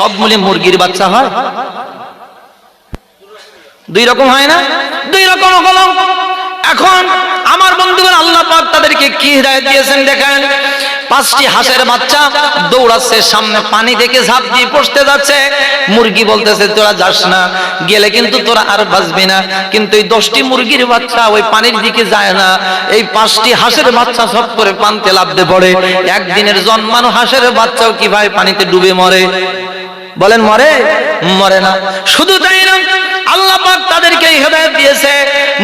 সব মিলে মুরগির বাচ্চা হয়? দুই রকম হয় না? দুই রকম হলো। এখন আমার বন্ধুগণ আল্লাহ পাক তাদেরকে কি হিদায়াত দিয়েছেন দেখেন। 5টি হাঁসের বাচ্চা দৌড়াচ্ছে, সামনে পানি দেখে ঝাঁপ দিয়ে পড়তে যাচ্ছে। মুরগি বলতেছে তোরা যাস না, গেলে কিন্তু তোরা আর বাঁচবি না। কিন্তু এই 10টি মুরগির বাচ্চা ওই পানির দিকে যায় না। এই 5টি হাঁসের বাচ্চা সব করে পানিতে লাফতে পড়ে। একদিনের জন্মানো হাঁসের বাচ্চাও কি ভাই পানিতে ডুবে মরে? বলেন মরে? মরে না। শুধু তাই না, আল্লাহ পাক তাদেরকে হিদায়াত দিয়েছে,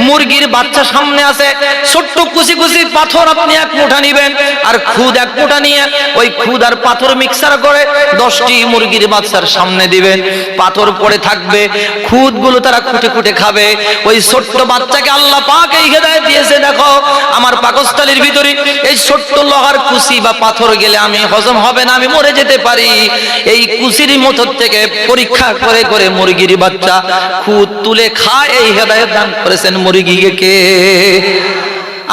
মুরগির বাচ্চা সামনে আছে, ছোট্ট কুচি কুচি পাথর আপনি এক মুঠা নেবেন আর খুদ এক মুঠা নিয়ে ওই খুদ আর পাথর মিক্সার করে 10টি মুরগির বাচ্চার সামনে দিবেন। পাথর পড়ে থাকবে, খুদগুলো তারা খুঁটে খুঁটে খাবে। ওই ছোট্ট বাচ্চাকে আল্লাহ পাক এই হিদায়াত দিয়েছে, দেখো আমার পাকস্থলীর ভিতরে এই ছোট্ট লোহার কুচি বা পাথর গেলে আমি হজম হবে না, আমি মরে যেতে পারি। এই কুচির মতো থেকে পরীক্ষা করে করে মুরগির বাচ্চা খুদ তুলে খায়। এই হিদায়াত দান করেছেন মুরগিকে কে?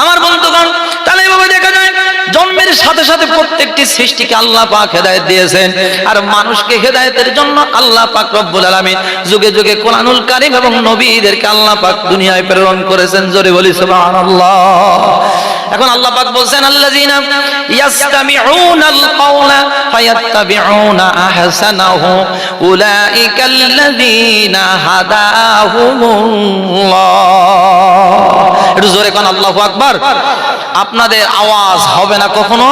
আমার বন্ধুগণ, তাহলে এভাবে দেখা যায় জন্মের সাথে সাথে প্রত্যেকটি সৃষ্টিকে আল্লাহ পাক হেদায়েত দিয়েছেন। আর মানুষকে হেদায়েতের জন্য আল্লাহ পাক রব্বুল আলামিন যুগে যুগে কোরআনুল কারীম এবং নবীদেরকে আল্লাহ পাক দুনিয়ায় প্রেরণ করেছেন। জোরে বলি সুবহানাল্লাহ। এখন আল্লাহ পাক বলছেন আল্লাযীনা ইয়াসতামিউনাল কাওলা ফায়াত্তাবিউনা আহসানাহু উলাইকাল্লাযীনা হাদাহুমুল্লাহ। একটু জোরে কোন আল্লাহু আকবার। আপনাদের আওয়াজ হবে না কখনো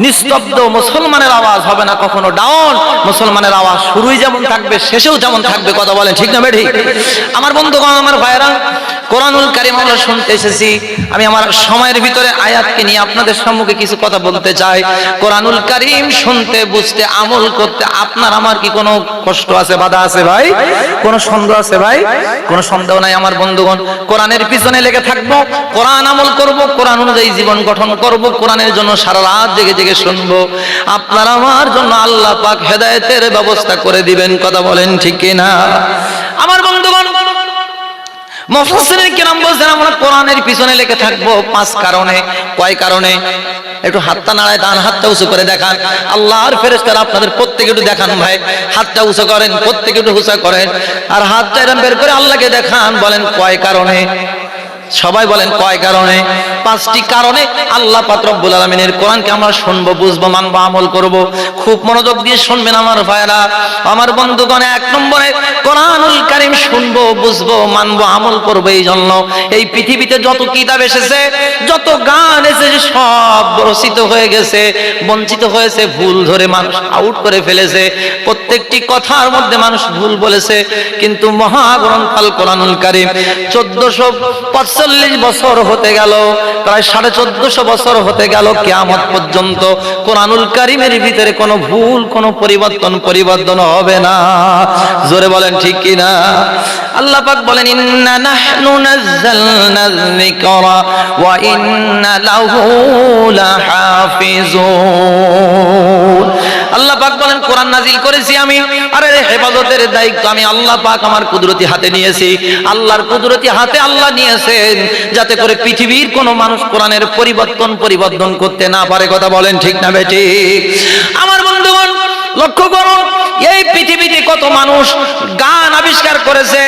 নিস্তব্ধ, মুসলমানের আওয়াজ হবে না কখনো ডাউন। মুসলমানের আওয়াজ শুরুই যেমন থাকবে শেষেও যেমন থাকবে। কথা বলেন ঠিক না বেঠিক? আমার বন্ধুগণ, আমার ভাইরা, কোরআনুল কারীম আমরা শুনতে এসেছি। আমি আমার সময়ের ভিতরে আয়াতকে নিয়ে আপনাদের সম্মুখে কিছু কথা বলতে চাই। কোরআনুল কারীম শুনতে, বুঝতে, আমল করতে আপনার আমার কি কোনো কষ্ট আছে, বাধা আছে ভাই? কোনো সন্দেহ আছে ভাই? কোনো সন্দেহ নাই। আমার বন্ধুগণ, কোরআনের পিছনে লেগে থাকবো, কোরআন আমল করব, কোরআন অনুযায়ী জীবন গঠন করব, কোরআনের জন্য সারা রাত জেগে জেগে শুনবো। আপনার আমার জন্য আল্লাহ পাক হেদায়েতের ব্যবস্থা করে দিবেন। কথা বলেন ঠিক কিনা? আমার বন্ধুগণ, মুফাসসিরিন কিরাম বলেন আমরা কোরআনের পিছনে লেগে থাকবো 5 কারণে। কয় কারণে? একটু হাতটা নাড়ায়, ডান হাতটা উঁচু করে দেখান। আল্লাহর ফেরেশতারা আপনাদের প্রত্যেকে একটু দেখান ভাই, হাতটা উঁচু করেন, প্রত্যেকে একটু উঁচু করেন আর হাতটা এরকম বের করে আল্লাহকে দেখান। বলেন কয় কারণে? সবাই বলেন কয় কারণে? 5টি কারণে আল্লাহ পাক রব্বুল আলামিনের কোরআনকে আমরা শুনবো, বুঝবো, মানবো, আমল করব। খুব মনোযোগ দিয়ে শুনবেন আমার ভাইরা, আমার বন্ধুগণ। 1 নম্বরে কোরআনুল কারীম শুনবো, বুঝবো, মানবো, আমল করবো। এই জন্য এই পৃথিবীতে যত কিতাব এসেছে, যত গান এসেছে, সব রচিত হয়ে গেছে, বঞ্চিত হয়েছে, ভুল ধরে মানুষ আউট করে ফেলেছে। প্রত্যেকটি কথার মধ্যে মানুষ ভুল বলেছে। কিন্তু মহাগ্রন্থ আল কোরআনুল কারীম 1445 বছর হতে গেল, প্রায় 1450 বছর হতে গেল কিয়ামত পর্যন্ত কোরআনুল কারীমের ভিতরে কোনো ভুল, কোনো পরিবর্তন হবে না। জোরে বলেন ঠিক কি না? আল্লাহ পাক বলেন ইন্না নাহনু নাযালনায যিকরা ওয়া ইন্না লাহু লাহাফিজুন। আল্লাহ পাক বলেন কোরআন নাজিল করেছি আমি, আর এর হেফাজতের দায়িত্ব আমি আল্লাহ পাক আমার কুদরতি হাতে নিয়েছি। আল্লাহর কুদরতি হাতে আল্লাহ নিয়েছেন যাতে করে পৃথিবীর কোনো মানুষ কোরআনের পরিবর্তন করতে না পারে। কথা বলেন ঠিক না বেঠিক? আমার বন্ধুগণ, লক্ষ্য করুন, এই পৃথিবীতে কত মানুষ গান আবিষ্কার করেছে,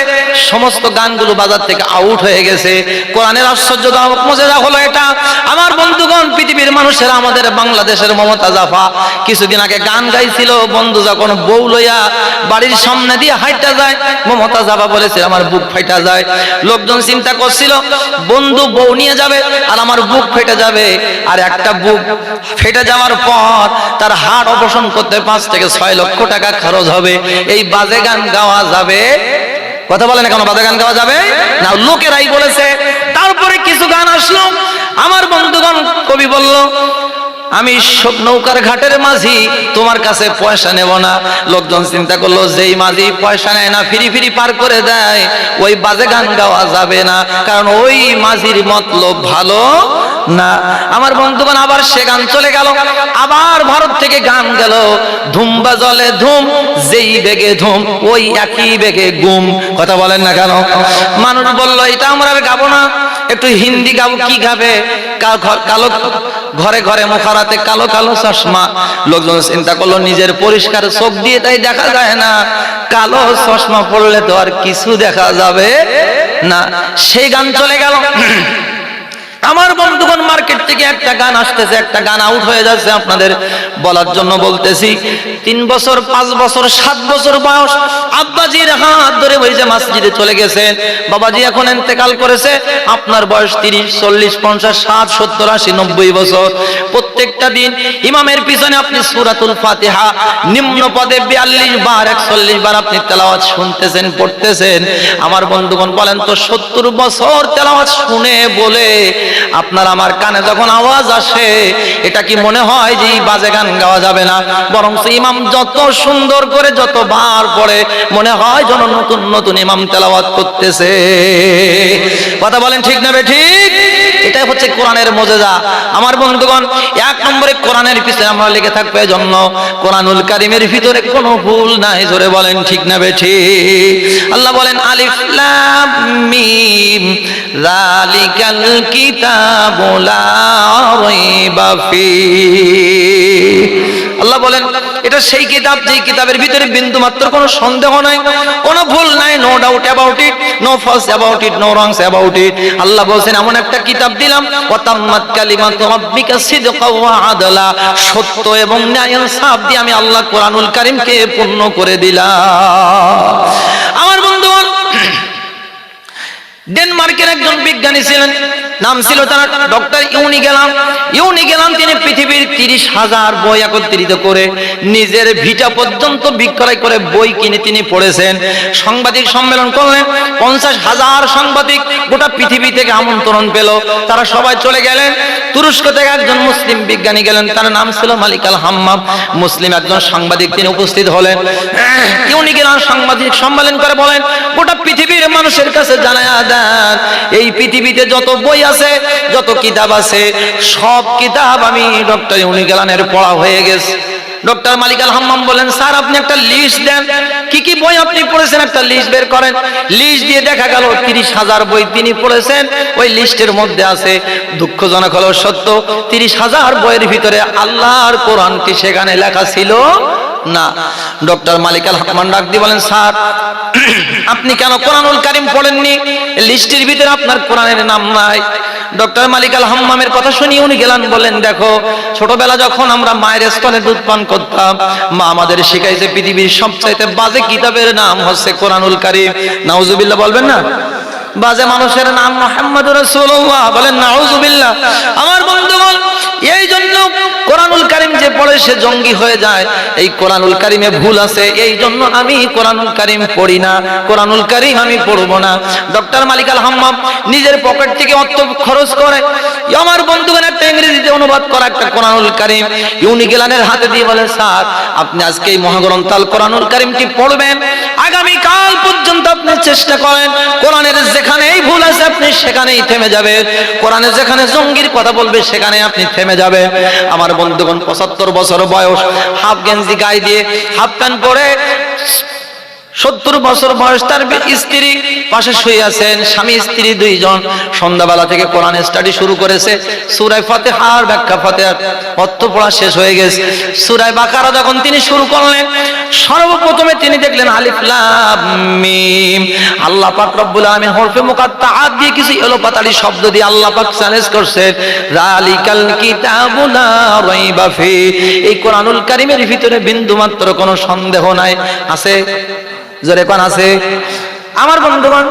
সমস্ত গানগুলো বাজার থেকে আউট হয়ে গেছে। কোরআনের আশ্চর্যজনক মজা হলো এটা। আমার বন্ধুগণ, পৃথিবীর মানুষেরা, আমাদের বাংলাদেশের মমতাজ আফা কিছুদিন আগে গান গাইছিল। বন্ধু যখন বউ লইয়া বাড়ির সামনে দিয়ে হাইটা যায়, মমতাজ আফা বলেছে আমার বুক ফাইটা যায়। লোকজন চিন্তা করছিল বন্ধু বউ নিয়ে যাবে আর আমার বুক ফেটে যাবে, আর একটা বুক ফেটে যাওয়ার পর তার হাড় অপারেশন করতে 5 থেকে 6 লক্ষ টাকা খরচ হবে। এই বাজে গান গাওয়া যাবে? কথা বলেন না কেন? বাজে গান গাওয়া যাবে না, লোকেরাই বলেছে। তারপরে কিছু গান আসলো। আমার বন্ধুগণ, কবি বলল আমি নৌকার ঘাটের মাঝি, তোমার কাছে পয়সা নেব না। লোকজন চিন্তা করলো যেই মাঝি পয়সা নেয় না, ফিরি ফিরি পার করে দেয়, ওই বাজে গান গাওয়া যাবে না, কারণ ওই মাঝির মতলব ভালো না। আমার বন্ধুগণ, আবার সে গান চলে গেল। আবার ভারত থেকে গান গেল, ধুমবা জলে ধুম, যেই বেগে ধুম, ওই একই বেগে গুম। কথা বলেন না কেন? মানুষ বলল এটা আমরা আর গাবো না, একটু হিন্দি গাবো। কি গাবে? কালো ঘরে ঘরে মুখারাতে কালো কালো চশমা। লোকজন চিন্তা করলো নিজের পরিষ্কার চোখ দিয়ে তাই দেখা যায় না, কালো চশমা পড়লে তো আর কিছু দেখা যাবে না। সেই গান চলে গেল। আমার বন্ধুগণ, মার্কেট থেকে একটা গান আসতেছে, একটা গান আউট হয়ে যাচ্ছে, আপনাদের বলার জন্য বলতেছি। 3 বছর 5 বছর 7 বছর বয়স, আব্বাজির হাত ধরে ওই যে মসজিদে চলে গেছেন। বাবাজি এখন ইন্তেকাল করেছে, আপনার বয়স 30 40 50 60 70 80 90 বছর। প্রত্যেকটা দিন ইমামের পিছনে আপনি সূরাতুল ফাতিহা নিম্ন পদে 42 বার 41 বার আপনি তেলাওয়াত শুনতেছেন, পড়তেছেন। আমার বন্ধুগণ বলেন তো, 70 বছর তেলাওয়াত শুনে বলে আপনার আমার কানে যখন আওয়াজ আসে, এটা কি মনে হয় যে বাজে গান গাওয়া যাবে না? বরং ইমাম যত সুন্দর করে যতবার পড়ে, মনে হয় যেন নতুন নতুন ইমাম তেলাওয়াত করতেছে। কথা বলেন ঠিক না ঠিক? এটাই হচ্ছে কোরআনের মুজিজা। আমার বন্ধুগণ, 1 নম্বরে কোরআনের পিছনে আমরা লেগে থাকবো, এজন্য কোরআনুল কারীমের ভিতরে কোনো ভুল নাই। জোরে বলেন ঠিক না ঠিক? আল্লাহ বলেন আলিফ লাম মিম যালিকাল কিতাবু লা রাইবা ফীহ। আল্লাহ বলেন এটা সেই কিতাব, যেই কিতাবের ভিতরে বিন্দু মাত্র কোনো সন্দেহ নাই, কোনো ভুল নাই, no doubt about it, no false about it, no wrongs about it. আল্লাহ বলেন এমন একটা কিতাব দিলাম, ওয়া তাম্মাত কালিমাতু রাব্বিকা সিদকাও ওয়া আদলা, সত্য এবং ন্যায় ইনসাফ দিয়ে আমি আল্লাহ কোরআনুল কারীমকে পূর্ণ করে দিলাম। আমার বন্ধুগণ, ডেনমার্কের একজন বিজ্ঞানী ছিলেন, নাম ছিল তার ডক্টর ইউনিগেলান। তিনি পৃথিবীর 30,000 বই একত্রিত করে নিজের ভিটা পর্যন্ত বিক্রয় করে বই কিনে তিনি পড়েছেন। সাংবাদিক সম্মেলন করলেন, 50,000 সাংবাদিক গোটা পৃথিবী থেকে আমন্ত্রণ পেল। তারা সবাই চলে গেলেন। তুরস্ক থেকে একজন মুসলিম বিজ্ঞানী গেলেন, তার নাম ছিল মালিক আল হাম্মাম। মুসলিম একজন সাংবাদিক, তিনি উপস্থিত হলেন। ইউনিগেলান সাংবাদিক সম্মেলন করে বলেন, গোটা পৃথিবীর মানুষের কাছে জানায়া দেন, এই পৃথিবীতে যত বই আছে, যত কিতাব আছে, সব কিতাব আমি ডক্টর ইউনিগেলানের পড়া হয়ে গেছে। ডক্টর মালিক আল হাম্মাম বলেন, স্যার আপনি একটা লিস্ট দেন, কি কি বই আপনি পড়েছেন একটা লিস্ট বের করেন। লিস্ট দিয়ে দেখা গেল 30,000 বই তিনি পড়েছেন। ওই লিস্টের মধ্যে আছে, দুঃখজনক হলো সত্য, 30,000 বইয়ের ভিতরে আল্লাহর কোরআনটি সেখানে লেখা ছিল না। ডক্টর মালিক আল হাম্মাম ডাক দিয়ে বলেন, স্যার আপনি কেন কোরআনুল কারীম পড়েননি? লিস্টের ভিতরে আপনার কোরআনের নাম নাই। ডক্টর মালিক আল হাম্মামের কথা শুনি উনি গেলেন, বলেন দেখো, ছোটবেলা যখন আমরা মায়ের স্তনে দুধ পান করতাম, মা আমাদের শিখাইছে পৃথিবীর সবচাইতে বাজে কিতাবের নাম হচ্ছে কোরআনুল কারীম। নাউজুবিল্লাহ বলবেন না? বাজে মানুষের নাম মুহাম্মদুর রাসূলুল্লাহ, বলেন নাউজুবিল্লাহ। আমার বন্ধুগণ, এই জন্য কোরআনুল কারীম যে পড়ে সে জঙ্গি হয়ে যায়। এই কোরআনুল কারীমে ভুল আছে, এই জন্য আমি কোরআনুল কারীম পড়ি না, কোরআনুল কারীম আমি পড়বো না। ডক্টর মালিক আল হাম্মাম নিজের পকেট থেকে অর্থ খরচ করে আমার বন্ধুগণ একটা ইংরেজিতে অনুবাদ করা একটা কোরআনুল কারীম ইউনিগেলানের হাতে দিয়ে বলে, স্যার আপনি আজকে এই মহাগ্রন্থ আল কোরআনুল কারীমটি পড়বেন, আগামী কাল পর্যন্ত আপনি চেষ্টা করেন, কোরআনের যেখানেই ভুল আছে আপনি সেখানেই থেমে যাবেন, কোরআনে যেখানে জঙ্গির কথা বলবে সেখানে আপনি থেমে যাবেন। আমার বন্ধুগণ 75 বছর বয়স, হাফ গেঞ্জি গায়ে দিয়ে, হাফ প্যান্ট পরে, 70 বছর বয়স, তার স্ত্রী পাশে শুয়ে আছেন, স্বামী স্ত্রী দুইজন। সন্ধ্যাবেলা থেকে কোরআন স্টাডি শুরু করেছে। সূরা ফাতিহার ব্যাখ্যা, ফাতিহার অর্থ পড়া শেষ হয়ে গেছে। সূরা বাকারা যখন তিনি শুরু করলেন, সর্বপ্রথমে তিনি দেখলেন আলিফ লাম মিম। আল্লাহ পাক রব্বুল আলামিন হরফে মুকাত্তাআত দিয়ে কিছু এলোপাতাড়ি শব্দ দিয়ে আল্লাহ পাক চ্যালেঞ্জ করছেন, যালিকাল কিতাবু লা রাইবা ফি। এই কোরআনুল কারীমের ভিতরে বিন্দুমাত্র কোনো সন্দেহ নাই। আছে? জোরে কোন আছে? আমার বন্ধুগণ,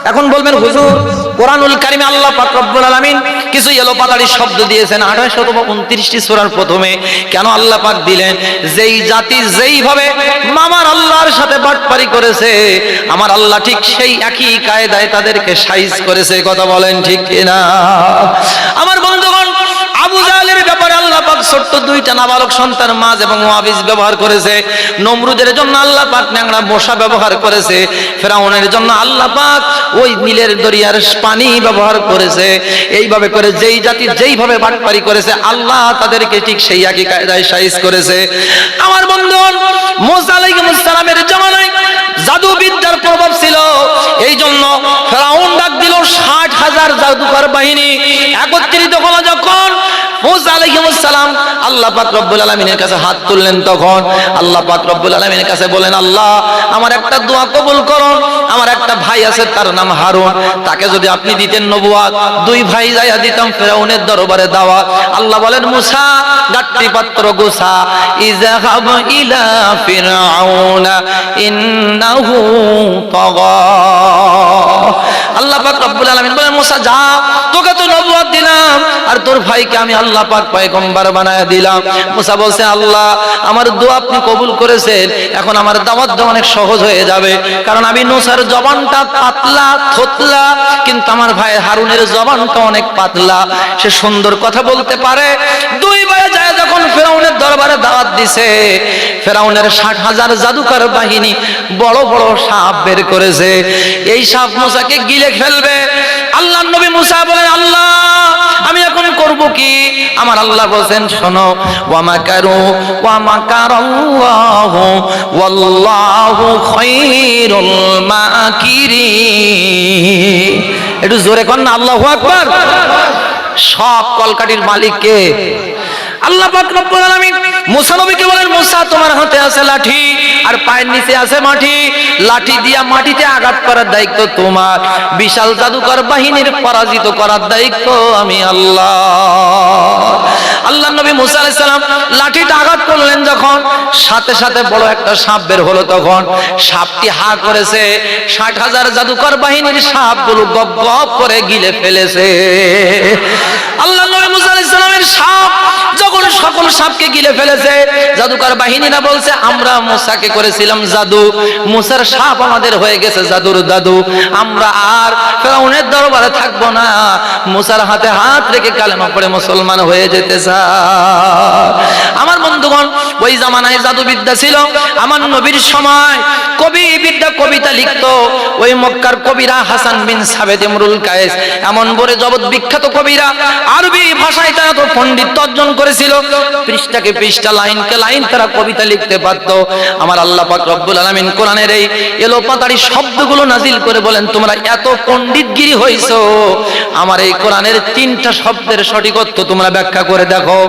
এখন বলবেন হুজুর কোরআনুল কারীমে আল্লাহ পাক রব্বুল আলামিন কিছু এলোপাতাড়ি শব্দ দিয়েছেন 2829টি সূরার প্রথমে। কেন আল্লাহ পাক দিলেন? যেই জাতি যেইভাবে মামার আল্লাহর সাথে বাটপারি করেছে, আমার আল্লাহ ঠিক সেই একই কায়দায় তাদেরকে সাইজ করেছে। কথা বলেন ঠিক কিনা? আমার বন্ধুগণ, আবু জাহেলের ব্যাপারে আল্লাহ পাক ছোট্ট 2টা নাবালক সন্তান মাছ এবং ওয়াবিস ব্যবহার করেছে। নমরুদের জন্য আল্লাহ পাক ন্যাংরা মশা ব্যবহার করেছে। ফেরাউনের জন্য আল্লাহ পাক ওই নীলের দরিয়ার পানি ব্যবহার করেছে। এইভাবে করে যেই জাতি যেইভাবে বাটপারি করেছে, আল্লাহ তাদেরকে ঠিক সেই একই কায়দায় সাইজ করেছে। আমার বন্ধুগণ, মুসা আলাইহিস সালামের জামানায় জাদুবিদ্যার প্রভাব ছিল। এই জন্য ফেরাউন ডাক দিল 60,000 জাদুকর বাহিনী একত্রিত হলো। যখন মুসা আলাইহিস সালাম আল্লাহ পাক রব্বুল আলামিনের কাছে হাত তুললেন, তখন আল্লাহ পাক রব্বুল আলামিনের কাছে বলেন, আল্লাহ আমার একটা দোয়া কবুল করুন, আমার একটা ভাই আছে তার নাম হারুন, তাকে যদি আপনি দিতেন নবুয়াত, দুই ভাই যাইয়া দিতাম ফিরআউনের দরবারে দাওয়াত। আল্লাহ বলেন, মুসা গাট্টি পাত্র গোসা, ইযহাব ইলা ফিরআউনা ইন্নাহু তাগা। আল্লাহ পাক রব্বুল আলামিন বলেন, মুসা যা, তোকে তো নবুয়ত দিলাম আর তোর ভাইকে আমি আল্লাহ পাক পয়গম্বর বানায়া দিলাম। মুসা বলছে, আল্লাহ আমার দোয়া আপনি কবুল করেছেন, এখন আমার দাওয়াত দেওয়া অনেক সহজ হয়ে যাবে, কারণ আমি মুসার জবানটা পাতলা থতলা, কিন্তু আমার ভাই হারুনের জবানটা অনেক পাতলা, সে সুন্দর কথা বলতে পারে। দুই ভাই যায় যখন ফিরআউনের দরবারে দাওয়াত দিছে, ফিরআউনের ৬০,০০০ জাদুকর বাহিনী বড় বড় সাপ বের করেছে, এই সাপ মুসাকে গিলে ফেলবে। আল্লাহর নবী মুসা বলেন, আল্লাহ আমি এখন করব কি? আমার আল্লাহ বলেন, শোনো, ওয়া মাকারু ওয়া মাকারাল্লাহু ওয়াল্লাহু খায়রুল মাকিরিন। একটু জোরে কর না আল্লাহু আকবার। সব কলকাঠির মালিক কে? আল্লাহ পাক রব্বুল আলামিন মুসা নবীকে বলেন, মুসা তোমার হাতে আছে লাঠি আর পায়ের নিচে আছে মাটি, লাঠি দিয়া মাটিতে আঘাত করার দায়িত্ব তোমার, বিশাল জাদুকর বাহিনীর পরাজিত করার দায়িত্ব আমি আল্লাহ। আল্লাহ নবী মুসা আলাইহিস সালাম লাঠিটা আঘাত করলেন, যখন সাথে সাথে বড় একটা সাপ বের হলো, তখন সাপটি হা করেছে, ৬০,০০০ জাদুকর বাহিনীর সাপগুলো গপ গপ করে গিলে ফেলেছে। আল্লাহ নবী মুসা আলাইহিস সালামের সাপ যখন সকল সাপকে গিলে ফেলেছে, জাদুকর বাহিনীরা বলছে, আমরা মুসাকে করেছিলাম জাদু, মুসার সাপ আমাদের হয়ে গেছে জাদুর দাদু, আমরা আর ফিরআউনের দরবারে থাকবো না, মুসার হাতে হাত রেখে কালেমা পড়ে মুসলমান হয়ে যেতে চাই। আমার বন্ধুগণ, ওই জামানায় জাদুবিদ্যা ছিল। আমার নবীর সময় কবি বিদ্যা কবিতা লিখতো, ওই মক্কার কবিরা হাসান বিন সাবেত, ইমরুল কায়েস, এমন বড় জগৎ বিখ্যাত কবিরা আরবি ভাষায় তারা তো পণ্ডিত্য অর্জন করেছিল, পৃষ্ঠাকে পৃষ্ঠা লাইনকে লাইন তারা কবিতা লিখতে পারত। আমার আল্লাহ পাক রব্বুল আলামিন কোরআনের এই এলোপাতাড়ি শব্দগুলো নাজিল করে বলেন, তোমরা এত পণ্ডিতগিরি হইছো, আমার এই কোরআনের ৩টা শব্দের সঠিকত্ব তোমরা ব্যাখ্যা করে দেখো।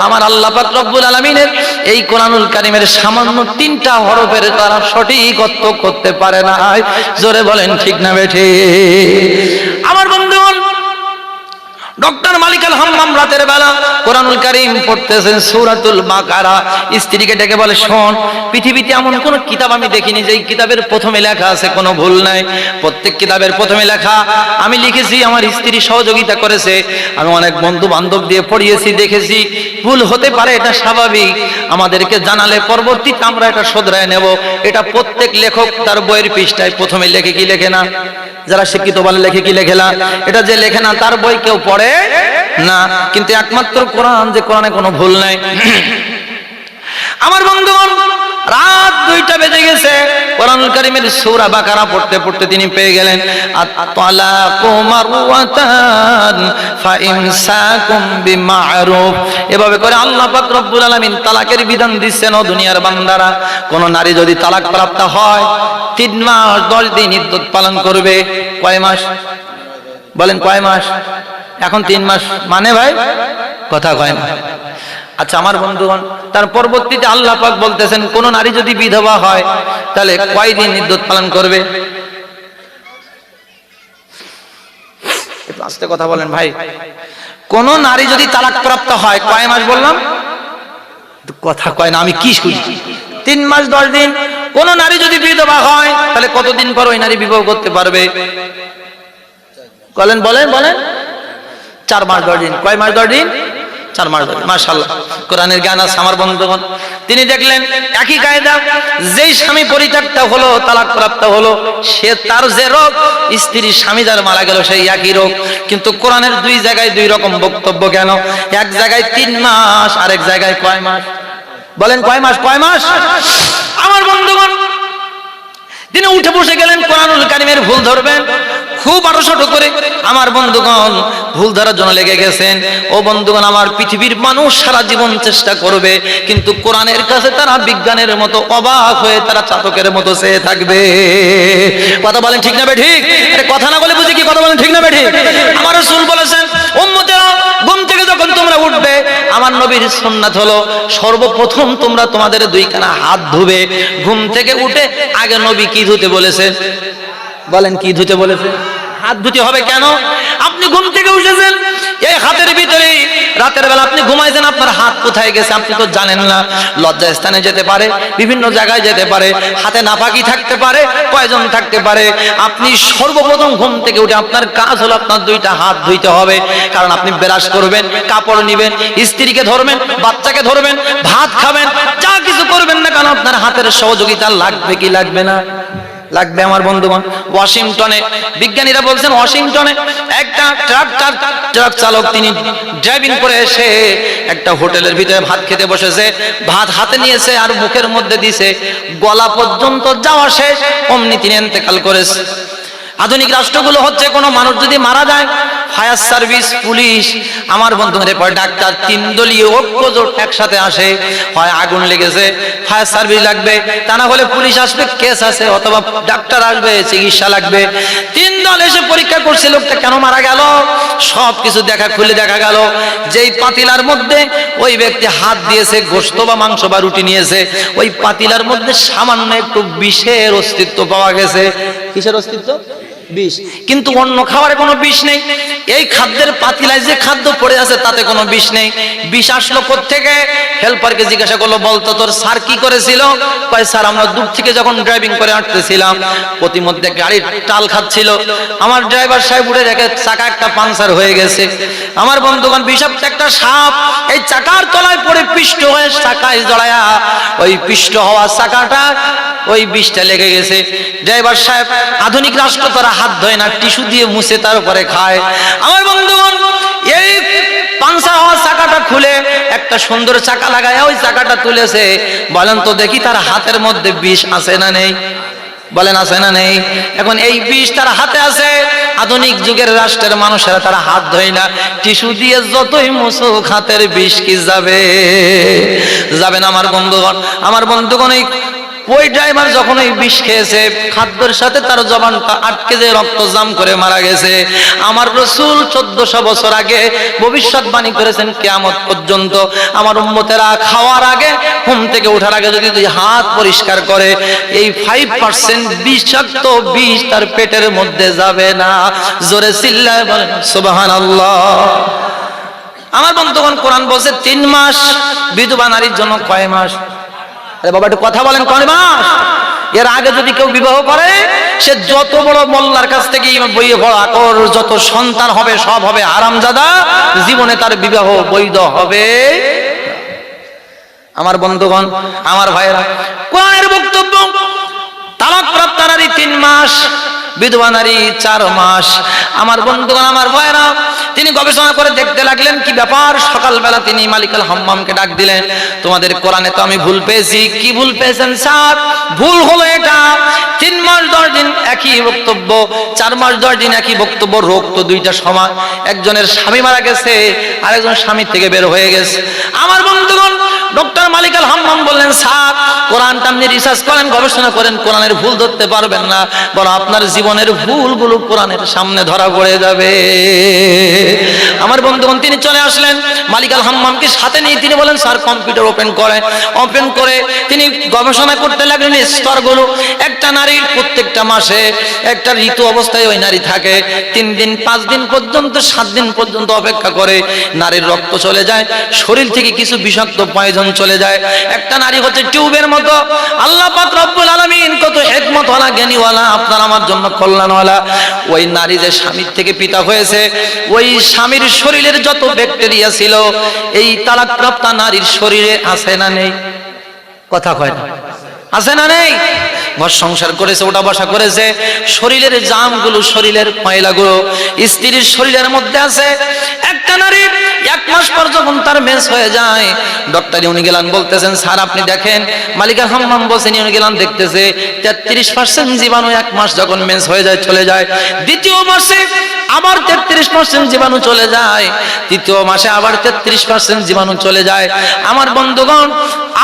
আমার আল্লাহ পাক রব্বুল আলামিনের এই কোরআনুল কারীমের সামান্য ৩টা হরফের তারা সঠিকত্ব করতে পারে না। জোরে বলেন ঠিক না বেঠি? আমার বন্ধুগণ, ডক্টর মালিক আল হাম্মাম রাতের বেলা কোরআনুল কারীম পড়তেছেন, সূরাতুল বাকারা। স্ত্রীকে ডেকে বলে, শোন, পৃথিবীতে এমন কোন কিতাব আমি দেখিনি যে কিতাবের প্রথমে লেখা আছে কোনো ভুল নাই। প্রত্যেক কিতাবের প্রথমে লেখা আমি লিখেছি, আমার স্ত্রী সহযোগিতা করেছে, আমি অনেক বন্ধু বান্ধব দিয়ে পড়িয়েছি, দেখেছি ভুল হতে পারে, এটা স্বাভাবিক, আমাদেরকে জানালে পরবর্তীতে আমরা এটা শুধরায় নেব। এটা প্রত্যেক লেখক তার বইয়ের পৃষ্ঠায় প্রথমে লেখে কি লেখে না? যারা শিক্ষিত বলে লেখে কি লেখে না? এটা যে লেখে না তার বই কেউ পড়ে না, কিন্তু একমাত্র কোরআন, যে কোরআনে কোনো ভুল নাই। আমার বন্ধুগণ, রাত 2টা বেজে গেছে, কোরআনুল কারীমের সূরা বাকারা পড়তে পড়তে তিনি পেয়ে গেলেন, আত-তালাকু মারওয়াতান ফাইমসাকুম বিমা'রুফ। এভাবে করে আল্লাহ পাক রব্বুল আলামিন তালাকের বিধান দিচ্ছেন। ও দুনিয়ার বান্দারা, কোন নারী যদি তালাক প্রাপ্ত হয় 3 মাস 10 দিন ইদ্যত পালন করবে। কয় মাস বলেন? কয় মাস? এখন 3 মাস মানে ভাই কথা কয় না। আচ্ছা আমার বন্ধুগণ, তার পরবর্তীতে আল্লাহ পাক বলতেছেন, কোন নারী যদি বিধবা হয় তাহলে কয়দিন ইদ্যত পালন করবে? একটু আস্তে কথা বলেন ভাই। কোন নারী যদি তালাক প্রাপ্ত হয় কয় মাস বললাম? কথা কয় না, আমি কি শুনি? 3 মাস 10 দিন। কোন নারী যদি বিধবা হয় তাহলে কতদিন পর ওই নারী বিবাহ করতে পারবে? বলেন বলেন বলেন। 4 মাস 10 দিন। কয় মাস 10 দিন? 4 মাস 10 দিন। মাশাআল্লাহ, কোরআনের জ্ঞান আছে আমার বন্ধুগণ। তিনি দেখলেন একই কায়দা, যেই স্বামী পরিত্যক্ত হলো, তালাক প্রাপ্ত হলো, সে তার যে রোগ, স্ত্রীর স্বামী যার মারা গেল সেই একই রোগ। কিন্তু কোরআনের 2 জায়গায় 2 রকম বক্তব্য কেন? এক জায়গায় 3 মাস, আরেক জায়গায় কয় মাস? বলেন কয় মাস? কয় মাস? আমার বন্ধুগণ, তিনি উঠে বসে গেলেন কোরআনুল কারীমের ভুল ধরবেন, খুব আড়সট করে। আমার বন্ধুগণ ভুল ধরার জন্য লেগে গেছেন। ও বন্ধুগণ, আমার পৃথিবীর মানুষ সারা জীবন চেষ্টা করবে, কিন্তু কোরআনের কাছে তারা বিজ্ঞানের মতো অবাক হয়ে তারা চাতকের মতো চেয়ে থাকবে। কথা বলেন ঠিক না বেঠিক? আরে কথা না বলে বুঝি কি? কথা বলেন ঠিক না বেঠিক? আমার রাসূল বলেছেন, উম্মতেরা ঘুম থেকে যখন যখন তোমরা উঠবে, আমার নবীর সুন্নাত হলো সর্বপ্রথম তোমরা তোমাদের দুইখানা হাত ধুবে। ঘুম থেকে উঠে আগে নবী কি ধুতে বলেছে? বলেন কি ধুতে বলেছে? হাত ধুতে হবে। কেন? আপনি ঘুম থেকে উঠেছেন, এই হাতের ভিতরে রাতের বেলা আপনি ঘুমাইছেন, আপনার হাত কোথায় গেছে আপনি তো জানেন না। লজ্জা স্থানে যেতে পারে, বিভিন্ন জায়গায় যেতে পারে, হাতে নাপাকি থাকতে পারে, পয়জন থাকতে পারে। আপনি সর্বপ্রথম ঘুম থেকে উঠে আপনার কাজ হলো আপনার দুইটা হাত ধুইতে হবে। কারণ আপনি ব্রাশ করবেন, কাপড় নিবেন, স্ত্রীকে ধরবেন, বাচ্চাকে ধরবেন, ভাত খাবেন, যা কিছু করবেন না কেন আপনার হাতের সহযোগিতা লাগবে কি লাগবে না? লাগবে। আমার বন্ধুগণ, ওয়াশিংটনে বিজ্ঞানীরা বলছেন, ওয়াশিংটনে একটা ট্রাক চালক তিনি ড্রাইভিং করে এসে একটা হোটেলের ভিতরে ভাত খেতে বসেছে। ভাত হাতে নিয়েছে আর মুখের মধ্যে দিয়েছে, গলা পর্যন্ত যাওয়া শেষ, অমনি তিনি ইন্তেকাল করেছে। আধুনিক রাষ্ট্রগুলো হচ্ছে কোনো মানুষ যদি মারা যায়, ফায়ার সার্ভিস, পুলিশ, আমার বন্ধুদের পর ডাক্তার, তিন দলীয় ঐক্যজোট একসাথে আসে। হয় আগুন লেগেছে, ফায়ার সার্ভিস লাগবে, তা না হলে পুলিশ আসবে, কেস আছে, অথবা ডাক্তার আসবে, চিকিৎসা লাগবে। তিন দল এসে পরীক্ষা করছে লোকটা কেন মারা গেল। সব কিছু খুলে দেখা গেল যেই পাতিলার মধ্যে ওই ব্যক্তি হাত দিয়েছে, গোশত বা মাংস বা রুটি নিয়েছে, ওই পাতিলার মধ্যে সামান্য একটু বিষের অস্তিত্ব পাওয়া গেছে। কিসের অস্তিত্ব? বিষ। কিন্তু অন্য খাবারে কোনো বিষ নেই। এই খাদ্যের পাতিলায় যে খাদ্য পড়ে আছে তাতে কোনো বিষ নেই। বিষ আসলো কোত্থেকে? হেল্পারকে জিজ্ঞাসা করলো, বলতো তোর স্যার কি করেছিল? কয় স্যার আমরা দূর থেকে যখন ড্রাইভিং করে আসতেছিলাম, প্রতিমধ্যে গাড়ির টাল খাচ্ছিল, আমার ড্রাইভার সাহেব উঠে দেখে চাকা একটা পাংচার হয়ে গেছে। আমার বন্ধুগণ, বিষাক্ত একটা সাপ এই চাকার তলায় পড়ে পিষ্ট হয়ে চাকায় জড়ায়া ওই পিষ্ট হওয়া চাকাটা ওই বিষটা লেগে গেছে। ড্রাইভার সাহেব, আধুনিক রাষ্ট্র তারা হাত ধোয় না, টিস্যু দিয়ে মুছে তার উপরে খায়। আমার বন্ধুগণ, এই পাংচার হওয়া চাকাটা খুলে একটা সুন্দর চাকা লাগায় ওই চাকাটা তুলেছে। বলেন তো দেখি তার হাতের মধ্যে বিষ আছে না নেই? বলেন আছে না নেই? এখন এই বিষ তার হাতে আছে। আধুনিক যুগের রাষ্ট্রের মানুষেরা তারা হাত ধোয় না, টিস্যু দিয়ে যতই মুছুক হাতের বিষ কি যাবে? যাবে না। আমার বন্ধুগণ, ওই ড্রাইভার যখন ওই বিষ খেয়েছে, খাদ্যের সাথে তার জবানটা আটকে যে রক্ত জাম করে মারা গেছে। আমার রাসূল 1400 বছর আগে ভবিষ্যৎবাণী করেছেন, কিয়ামত পর্যন্ত আমার উম্মতেরা খাওয়ার আগে, ঘুম থেকে ওঠার আগে যদি দুই হাত পরিষ্কার করে, এই 5% বিষাক্ত বিষ তার পেটের মধ্যে যাবে না। জোরে চিল্লায় বলেন সুবহানাল্লাহ। আমার বন্ধুগণ, কোরআন বলছে 3 মাস। বিধবা নারীর জন্য কয় মাস? আরে বাবা একটু কথা বলেন, কয় মাস? এর আগে যদি কেউ বিবাহ করে, সে যত বড় মোল্লার কাছ থেকে বইয়ে পড়া কর, যত সন্তান হবে সব হবে হারামজাদা, জীবনে তার বিবাহ বৈধ হবে। আমার বন্ধুগণ, আমার ভাইয়েরা, কোরআনের বক্তব্য, তালাক প্রাপ্ত নারী 3 মাস, বিধবা নারী 4 মাস। আমার বন্ধুগণ, আমার ভাইয়েরা, তিনি গবেষণা করে দেখতে লাগলেন কি ব্যাপার। সকালবেলা তিনি মালিকুল হাম্মামকে ডাক দিলেন, তোমাদের কোরআনে তো আমি ভুল পেয়েছি। কি ভুল পেয়েছেন স্যার? ভুল হলো এটা, 3 মাস 10 দিন একই বক্তব্য, 4 মাস 10 দিন একই বক্তব্য। রোগ তো দুইটা সমান। একজনের স্বামী মারা গেছে, আরেকজন স্বামী থেকে বের হয়ে গেছে। আমার বন্ধুগণ, ডক্টর মালিকুল হাম্মাম বললেন, স্যার কোরআনটা আপনি রিসার্চ করেন, গবেষণা করেন, কোরআনের ভুল ধরতে পারবেন না, বরং আপনার জীবনের ভুলগুলো কোরআনের সামনে ধরা পড়ে যাবে। আমার বন্ধুগণ, তিনি চলে আসলেন, মালিকুল হাম্মামকে সাথে নিয়ে তিনি বলেন, স্যার কম্পিউটার ওপেন করে তিনি গবেষণা করতে লাগলেন স্তরগুলো। একটা নারীর প্রত্যেকটা মাসে একটা ঋতু অবস্থায় ওই নারী থাকে। 3 দিন 5 দিন পর্যন্ত 7 দিন পর্যন্ত অপেক্ষা করে নারীর রক্ত চলে যায়, শরীর থেকে কিছু বিষাক্ত পয়জন চলে যায়। একটা নারী হচ্ছে টিউবের মতো। আল্লাহ পাক রব্বুল আলামিন কত হিকমতওয়ালা, জ্ঞানীওয়ালা, আপনার আমার জন্য কল্যাণওয়ালা। ওই নারী যে স্বামীর থেকে পিতা হয়েছে, ওই স্বামীর শরীরের যত ব্যাকটেরিয়া ছিল এই তালাকপ্রাপ্তা নারীর শরীরে আছে না নেই? কথা কয় না? আছে না নেই? ঘর সংসার করেছে, ওটা বসা করেছে, শরীরের জামগুলো, শরীরের ময়লাগুলো স্ত্রীর শরীরের মধ্যে আছে। একটা নারী 1 মাস পর যখন তার মেন্স হয়ে যায়, ডক্টর উনি গেলান বলতেছেন, স্যার আপনি দেখেন। মালিকুল হাম্মাম বলছেন, উনি গেলান দেখতেছে 33% জীবাণু 1 মাস যখন মেন্স হয়ে যায় চলে যায়। দ্বিতীয় মাসে আবার 33% জীবাণু চলে যায়। তৃতীয় মাসে আবার 33% জীবাণু চলে যায়। আমার বন্ধুগণ,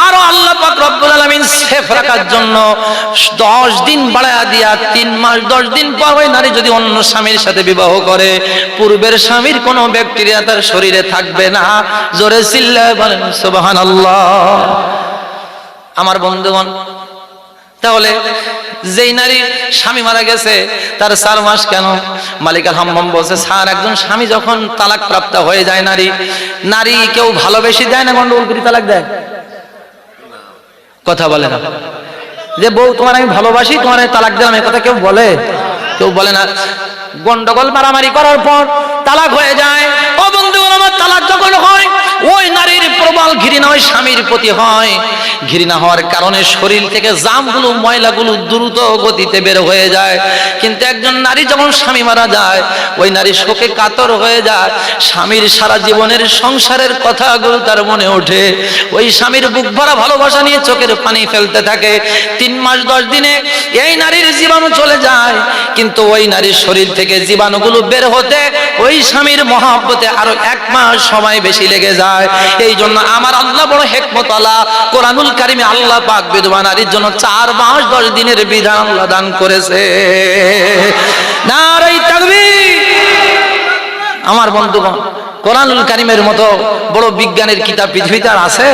আরো আল্লাহ পাক রব্বুল আলামিন সেফ রাখার জন্য 10 দিন বাড়ায়া দিয়া 3 মাস 10 দিন পর ওই নারী যদি অন্য স্বামীর সাথে বিবাহ করে, পূর্বের স্বামীর কোনো ব্যাকটেরিয়া তার শরীরে থাকবে না। জোরে চিল্লায় বলেন সুবহানাল্লাহ। আমার বন্ধুগণ, তাহলে যেই নারী স্বামী মারা গেছে তার 4 মাস কেন? মালিক আল হাম্মাম বলছে, স্যার একজন স্বামী যখন তালাক প্রাপ্ত হয়ে যায়, নারী কেউ ভালোবেসে দেয় না গন্ডগোল করে তালাক দেয়? কথা বলে না। যে বউ তোমার আমি ভালোবাসি, তোমার আমি তালাক দিলাম, এই কথা কেউ বলে? কেউ বলে না। গন্ডগোল মারামারি করার পর তালাক হয়ে যায়। ও বন্ধুগণ আমার, তালাক যখন হয় ওই নারীর প্রবল ঘৃণা ওই স্বামীর প্রতি হয়। ঘৃণা হওয়ার কারণে শরীর থেকে জামগুলো ময়লাগুলো দ্রুত গতিতে বের হয়ে যায়। কিন্তু একজন নারী যখন স্বামী মারা যায়, ওই নারী শোকে কাতর হয়ে যায়। স্বামীর সারা জীবনের সংসারের কথাগুলো তার মনে ওঠে। ওই স্বামীর বুক ভরা ভালোবাসা নিয়ে চোখের পানি ফেলতে থাকে। 3 মাস 10 দিনে এই নারীর জীবাণু চলে যায়, কিন্তু ওই নারীর শরীর থেকে জীবাণুগুলো বের হতে ওই স্বামীর মহব্বতে আরো 1 মাস সময় বেশি লেগে যায়। এই জন্য আমার আল্লাহ বড় হিকমত আলা কোরআনুল কারিমে আল্লাহ পাক বিধবা নারীর জন্য 4 মাস 10 দিনের বিধান আল্লাহ দান করেছে। নারে তাকবীর। আমার বন্ধুগণ, কোরআনুল কারিমের মতো বড় বিজ্ঞানের কিতাব পৃথিবীতে আর আছে?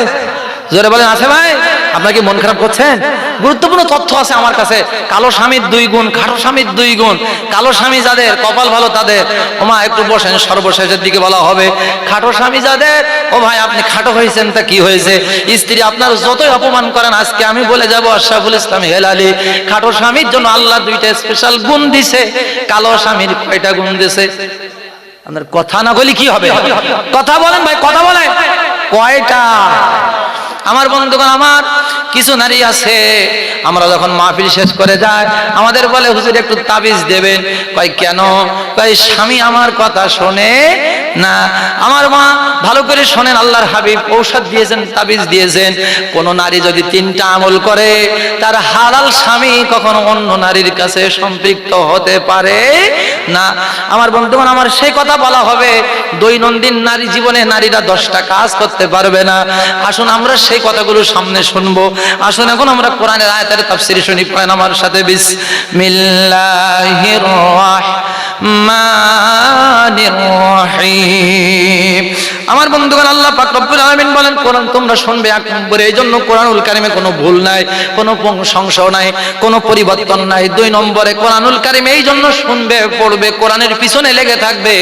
জোরে বলেন আছে ভাই? আপনারা কি মন খারাপ করছেন? গুরুত্বপূর্ণ তথ্য আছে আমার কাছে। কালো স্বামীর 2 গুণ, খাটো স্বামীর 2 গুণ। কালো স্বামী যাদের কপাল ভালো তাদের, ওমা একটু বসেন, সর্বশেষের দিকে বলা হবে। খাটো স্বামী যাদের, ও ভাই আপনি খাটো হয়েছেন তা কি হয়েছে? স্ত্রী আপনার যতই অপমান করেন, আজকে আমি বলে যাব আশরাফুল ইসলাম হেলালি, খাটো স্বামীর জন্য আল্লাহ 2টা স্পেশাল গুণ দিছে। কালো স্বামীর কয়টা গুণ দিছে? আপনার কথা না বলি কি হবে? কথা বলেন ভাই, কথা বলেন। কয়টা? আমার বন্ধুগণ, আমার কিছু নারী আছে, আমরা যখন মাহফিল শেষ করে যাই আমাদের বলে, হুজুর একটু তাবিজ দেবেন। কয় কেন? কয় স্বামী আমার কথা শোনে না। আমার মা ভালো করে শোনেন, আল্লাহর হাবিব ঔষধ দিয়েছেন, তাবিজ দিয়েছেন, কোন নারী যদি 3টা আমল করে তার হালাল স্বামী কখনো অন্য নারীর কাছে সম্পৃক্ত হতে পারে না। আমার বন্ধুগণ, আমার সেই কথা বলা হবে, দৈনন্দিন নারী জীবনে নারীরা 10টা কাজ করতে পারবে না। আসুন আমরা সেই কথাগুলো সামনে শুনবো। আসুন এখন আমরা কোরআনের আয়াতের তাফসীর শুনি। পড়েন আমার সাথে, বিসমিল্লাহির রাহমানির রাহিম। আমার বন্ধুগণ, আল্লাহ পাক রব্বুল আলামিন বলেন, কোরআন তোমরা শুনবে 1 নম্বরে। এই জন্য কোরআনুল কারিমে কোনো ভুল নাই, কোনো সংশয় নাই, কোনো পরিবর্তন নাই। 2 নম্বরে কোরআনুল কারিম এই জন্য শুনবে, পড়বে, কোরআনের পিছনে লেগে থাকবে।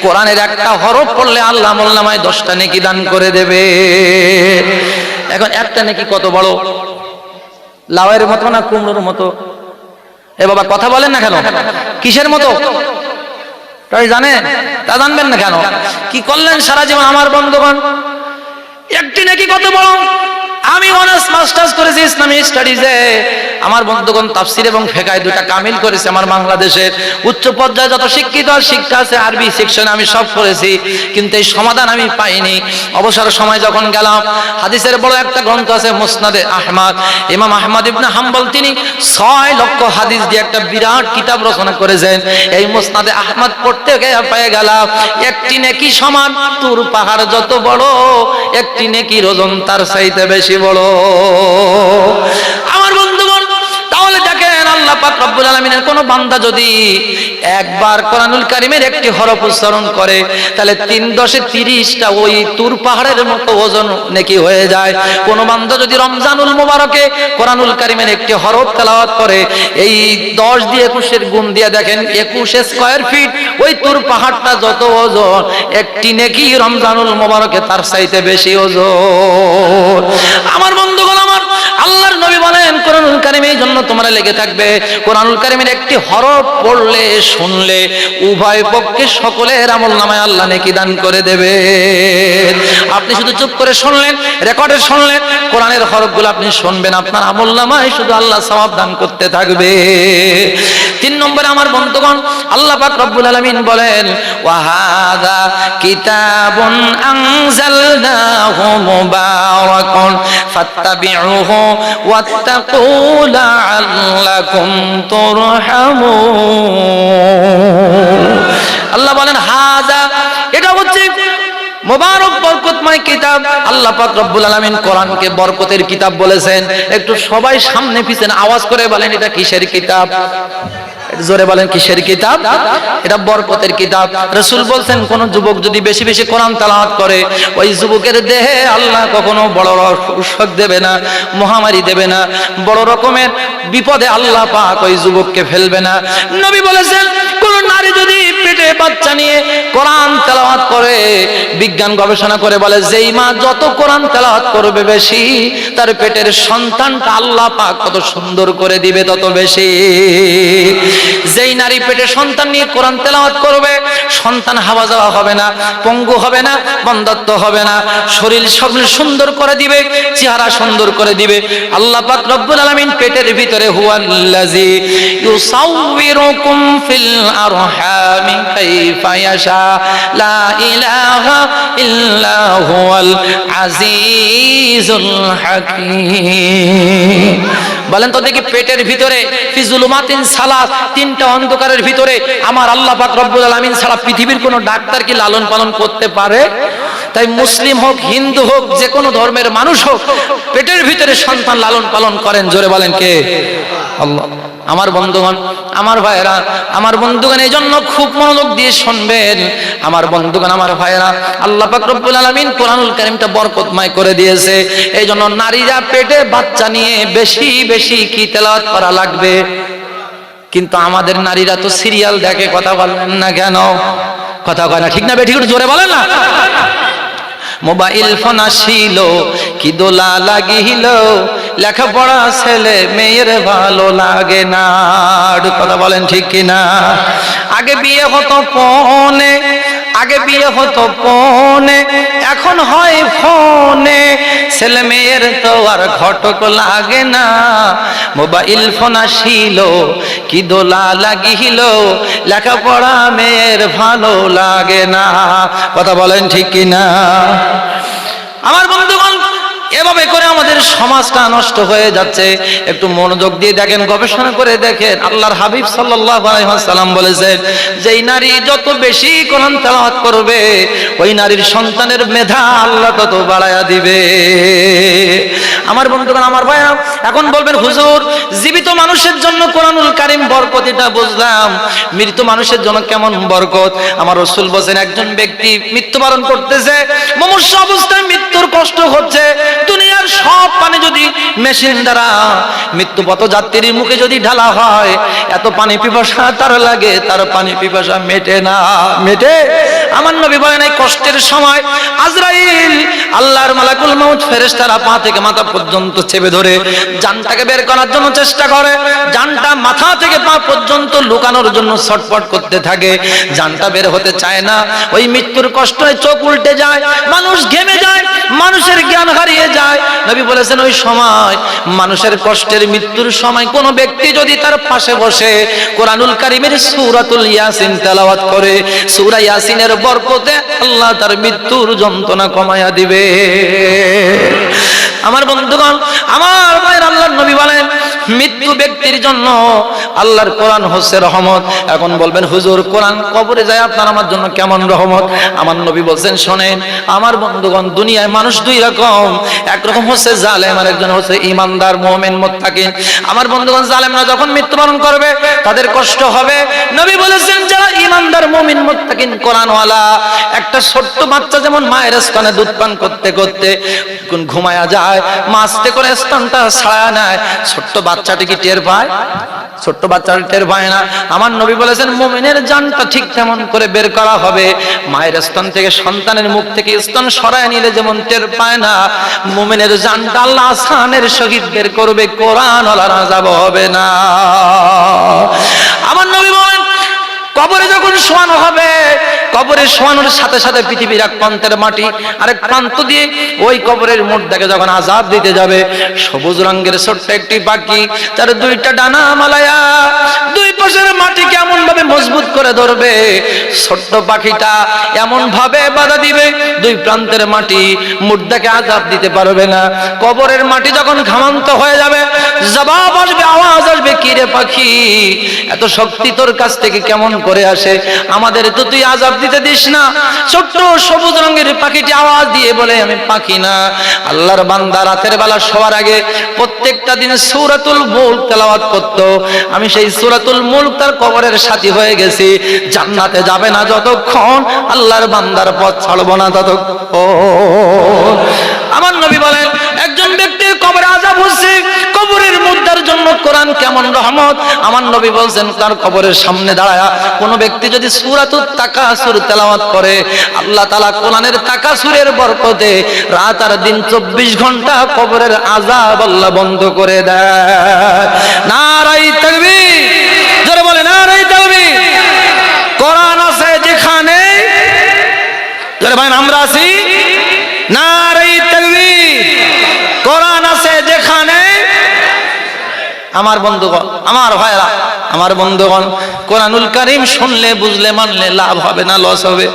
কোরআনের একটা হরফ পড়লে আল্লাহ আমলনামায় 10টা নেকি দান করে দেবে। এখন একটা নেকি কত বড়? লাউয়ের মতো না কুমড়োর মতো? এ বাবা কথা বলেন না কেন? কিসের মতো? তাই জানেন? তা জানবেন না কেন? কি করলেন সারা জীবন? আমার বন্ধুগণ, একটি নাকি কত বড়? আমি অনার্স মাস্টার্স করেছি ইসলামী স্টাডিজে। আমার বন্ধুগণ, তাফসীর এবং ফিকহ 2টা কামিল করেছে। আমার বাংলাদেশের উচ্চ পর্যায়ে যত শিক্ষিত আর শিক্ষা আছে আরবি সেকশনে আমি সব করেছি, কিন্তু এই সমাধান আমি পাইনি। অবসর সময় যখন গেলাম, হাদিসের বড় একটা গ্রন্থ আছে মুসনাদে আহমদ। ইমাম আহমদ ইবনে হাম্বল তিনি 6 লক্ষ হাদিস দিয়ে একটা বিরাট কিতাব রচনা করেছেন। এই মুসনাদে আহমদ পড়তে গিয়ে পেয়ে গেলাম, একটি নেকি সমান তুর পাহাড় যত বড়, একটি নেকির ওজন তার চাইতে বেশি বড়। আমার বন্ধুগণ, তাহলে দেখেন আল্লাহ পাক রব্বুল আলামিনের কোন বান্দা যদি একবার কোরআনুল কারীমের একটি হরফ উচ্চারণ করে, তাহলে 3 × 30টা ওই তুর পাহাড়ের মতো ওজন নেকি হয়ে যায়। কোন বান্দা যদি রমজানুল মুবারকে কোরআনুল কারীমের একটি হরফ তেলাওয়াত করে, এই 10 দিয়ে 21 গুণ দিয়ে দেখেন 21 স্কয়ার ফিট ওই তুর পাহাড়টা যত ওজন, একটি নেকি রমজানুল মুবারকে তার চাইতে বেশি ওজন। আমার বন্ধুগণ, আমার আল্লাহর নবী বলেন, কোরআনুল কারীম এই জন্য তোমরা লেগে থাকবে। কোরআনুল কারীমের একটি হরফ পড়লে, শুনলে উভয় পক্ষে সকলের আমলনামায় আল্লাহ নেকি দান করে দেবে। আপনি শুধু চুপ করে শুনলেন, রেকর্ডে শুনলেন, কোরআনের হরফগুলো আপনি শুনবেন, আপনার আমলনামায় শুধু আল্লাহ সওয়াব দান করতে থাকবে। 3 নম্বরে আমার বন্ধুগণ, আল্লাহ পাক রব্বুল আলামিন বলেন, ওয়া হাযা কিতাবুন আনজালনাহু মুবারাকুন ফাত্তাবিউহু ওয়াত্তাকু লাআল্লাকুম তুরহামুন। আল্লাহ বলেন, হাযা, এটা হচ্ছে মুবারক বরকতময় কিতাব। আল্লাহ পাক রব্বুল আলামিন কোরআনকে বরকতের কিতাব বলেছেন। একটু সবাই সামনে পিছনে আওয়াজ করে বলেন, এটা কিসের কিতাব? জোরে বলেন কিসের কিতাব? এটা বরকতের কিতাব। রাসূল বলছেন কোন যুবক যদি বেশি বেশি কোরআন তেলাওয়াত করে, ওই যুবকের দেহে আল্লাহ কখনো বড় অসুখ দেবে না, মহামারী দেবে না, বড় রকমের বিপদে আল্লাহ পাক ওই যুবককে ফেলবে না। নবী বলেছেন কোন নারী যদি পেটে বাচ্চা নিয়ে কোরআন তেলাওয়াত করে, বিজ্ঞান গবেষণা করে বলে যেই মা যত কোরআন তেলাওয়াত করবে বেশি, তার পেটের সন্তানটা আল্লাহ পাক কত সুন্দর করে দিবে তত বেশি। যেই নারী পেটে সন্তান নিয়ে কোরআন তেলাওয়াত করবে, সন্তান হাওয়া যাওয়া হবে না, পঙ্গু হবে না, বন্ধ্যত্ব হবে না, শরীর সব সুন্দর করে দিবে, চেহারা সুন্দর করে দিবে। আল্লাহ পাক রব্বুল আলামিন পেটের ভিতরে হুয়াল্লাযী ইউসাউবিরুকুম ফিল আরহামি কাইফা ইয়াশা লা ইলাহা ইল্লা হুয়াল আজিজুল হাকীম। বলেন তো দেখি, পেটের ভিতরে ফি যুলুমাতিন সালাস, তিনটা অন্ধকারের ভিতরে আমার আল্লাহ পাক রব্বুল আলামিন ছাড়া পৃথিবীর কোনো ডাক্তার কি লালন পালন করতে পারে? তাই মুসলিম হোক, হিন্দু হোক, যে কোনো ধর্মের মানুষ হোক, পেটের ভিতরে সন্তান লালন পালন করেন। জোরে বলেন কে? আল্লাহ। আমার বন্ধুগণ, আমার ভাইরা, আমার বন্ধুগণ, এই জন্য খুব মনোযোগ দিয়ে শুনবেন আমার বন্ধুগণ, আমার ভাইরা। আল্লাহ পাক রব্বুল আলামিন কোরআনুল কারীমটা বরকতময় করে দিয়েছে। এই জন্য নারীরা পেটে বাচ্চা নিয়ে বেশি বেশি কি তেলাওয়াত করা লাগবে। কিন্তু আমাদের নারীরা তো সিরিয়াল দেখে, কথা বলেন না কেন? কথা কয় না, ঠিক না বেঠিক? জোরে বলেন না। মোবাইল ফোন আসিল, কি দোলা লাগিল, লেখাপড়া ছেলে মেয়ের ভালো লাগে না। কথা বলেন ঠিক কিনা? আগে বিয়ে হতো ফোনে, আগে বিয়ে হতো ফোনে, এখন হয় ফোনে, ছেলে মেয়ের তো আর ঘটক লাগে না। মোবাইল ফোন আসিল, কি দোলা লাগিল, লেখাপড়া মেয়ের ভালো লাগে না। কথা বলেন ঠিক কিনা? আমার বন্ধুগণ, এভাবে করে আমাদের সমাজটা নষ্ট হয়ে যাচ্ছে। একটু মনোযোগ দিয়ে দেখেন, গবেষণা করে দেখেন। আল্লাহর হাবিব সাল্লাল্লাহু আলাইহি ওয়াসাল্লাম বলেছেন, যেই নারী যত বেশি কোরআন তেলাওয়াত করবে, ওই নারীর সন্তানের মেধা আল্লাহ তত বাড়ায়া দিবে। আমার বন্ধুগণ, আমার ভাইরা, এখন বলবেন হুজুর, জীবিত মানুষের জন্য কোরআনুল কারীম বরকত, এটা বুঝলাম, মৃত মানুষের জন্য কেমন বরকত? আমার রাসূল বলেন, একজন ব্যক্তি মৃত্যুবরণ করতেছে, মুমূর্ষ অবস্থায় মৃত্যুর কষ্ট হচ্ছে, দুনিয়ার সব পানি যদি মেশিন দ্বারা মৃত্যুপথ যাত্রীর মুখে যদি ঢালা হয়, এত পানি পিপাসা তার লাগে, তার পানি পিপাসা মেটে না। মেটে? আমার নবী বলেন, এই কষ্টের সময় আজরাইল, আল্লাহর মালাকুল মউত ফেরেশতারা পা থেকে মাথা পর্যন্ত চেপে ধরে জানটাকে বের করার জন্য চেষ্টা করে। জানটা মাথা থেকে পা পর্যন্ত লুকানোর জন্য ছটফট করতে থাকে, জানটা বের হতে চায় না। ওই মৃত্যুর কষ্টে চোখ উল্টে যায়, মানুষ ঘেমে যায়, মানুষের জ্ঞান হারিয়ে যায়। নবী বলেছেন, ওই সময় মানুষের কষ্টের মৃত্যুর সময় কোন ব্যক্তি যদি তার পাশে বসে কোরআনুল কারীমের সূরাতুল ইয়াসিন তেলাওয়াত করে, সূরা ইয়াসিনের বরকতে আল্লাহ তার মৃত্যুর যন্ত্রণা কমায়া দিবে। আমার বন্ধুগণ, আমার ভাইয়ের, আল্লাহর নবী বলেন, মৃত্যু ব্যক্তির জন্য আল্লাহর কোরআন হচ্ছে রহমত। এখন বলবেন হুজুর, কোরআন কবরে যায় আপনার আমার জন্য কেমন রহমত? আমার নবী বলছেন, শোনেন আমার বন্ধুগণ, দুনিয়ায় মানুষ দুই রকম, একরকম হচ্ছে জালেম, আর একজন হচ্ছে ইমানদার মুমিন মুত্তাকিন। আমার বন্ধুগণ, জালেমরা যখন মৃত্যুবরণ করবে তাদের কষ্ট হবে। নবী বলেছেন, যারা ইমানদার মুমিন মুত্তাকিন কোরআনওয়ালা, একটা ছোট্ট বাচ্চা যেমন মায়ের স্তনে দুধ পান করতে করতে ঘুমায়া যায়, মাস্তে করে স্তনটা ছাড়া নেয়, ছোট্ট বাচ্চাটি কি টের পায়? ছোট্ট বাচ্চাটা টের পায় না। আমার নবী বলেছেন, মুমিনের জানটা ঠিক তেমন করে বের করা হবে। মায়ের স্তন থেকে, সন্তানের মুখ থেকে স্তন সরায় নিলে যেমন টের পায় না, মুমিনের জানটা আল্লাহ আসানের সহিত বের করবে, কোরআন ওয়ালার আযাব হবে না। আমার নবী বলেন, কবরে যখন শোয়ানো হবে, কবরে শোয়ানোর সাথে সাথে পৃথিবীর এক প্রান্তের মাটি আরেক প্রান্ত দিয়ে ওই কবরের মধ্যে যখন আযাব দিতে যাবে, সবুজ রঙের ছোট্ট একটি পাখি, তার দুইটা ডানা মালায়া দুই পাশের মাটি কেমন ভাবে মজবুত করে ধরবে, ছোট্ট পাখিটা এমন ভাবে বাধা দিবে, দুই প্রান্তের মাটি মুর্দাকে আযাব দিতে পারবে না। কবরের মাটি যখন ঘামান্ত হয়ে যাবে, জবাব আসবে, আওয়াজ আসবে, কি রে পাখি, এত শক্তি তোর কাছ থেকে কেমন করে আসে? আমাদের তো তুই আযাব দিতে দিস না। ছোট্ট সবুজ রঙের পাখিটি আওয়াজ দিয়ে বলে, আমি পাখি না। আল্লাহর বান্দা রাতের বেলা শোয়ার আগে প্রত্যেকটা দিনে সূরাতুল মুলক তেলাওয়াত করত। আমি সেই সূরাতুল মুলক তার কবরের সাথী হয়ে গেছি। জান্নাতে যাবে না যতক্ষণ, আল্লাহর বান্দার পথ ছাড়বো না ততক্ষণ। আমার নবী বলেন, একজন ব্যক্তির কবরে আযাব হচ্ছে, কবরের মুর্দার জন্য কোরআন কেমন রহমত। আমার নবী বলছেন, তার কবরের সামনে দাঁড়ায়া কোন ব্যক্তি যদি সূরাতুত তাকাসুর তেলাওয়াত করে, আল্লাহ তাআলা কোরআনের তাকাসুরের বরকতে রাত আর দিন 24 ঘন্টা কবরের আযাব আল্লাহ বন্ধ করে দেয়। নারায়ে তাকবীর, জোরে বলে নারায়ে তাকবীর। কোরআন আছে যেখানে, জোরে ভাই আমরা আছি, নারায়ে তাকবীর। কোরআন আছে যেখানে, আমার বন্ধুগণ, আমার ভাইরা, আমার বন্ধুগণ, কোরআনুল কারীম শুনলে, বুঝলে, মানলে লাভ হবে না লস হবে?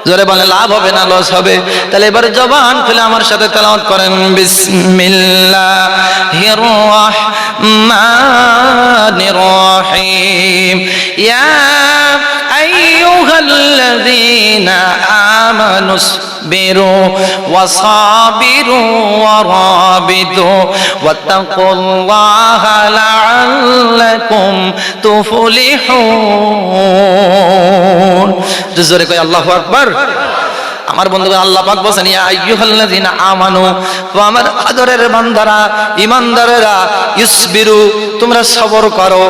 জোরে বলে লাভ হবে না লস হবে? তাহলে এবার জবান খুলে আমার সাথে তেলাওয়াত করেন, বিসমিল্লাহির রাহমানির রাহিম। ইয়া আইয়ুহাল্লাযীনা আমানু ইসবিরু ওয়াসাবিরু ওয়ারাবিতু ওয়াত্তাকুল্লাহা লাআল্লাকুম তুফলিহুন। জোরে কই আল্লাহু আকবার। আমার বন্ধুগণ, আল্লাহ পাক বলেন, ইয়া আইয়ুহাল্লাযীনা আমানু, ও আমার আদরের বান্দারা, ঈমানদারেরা, ইসবিরু, তোমরা সবর করো,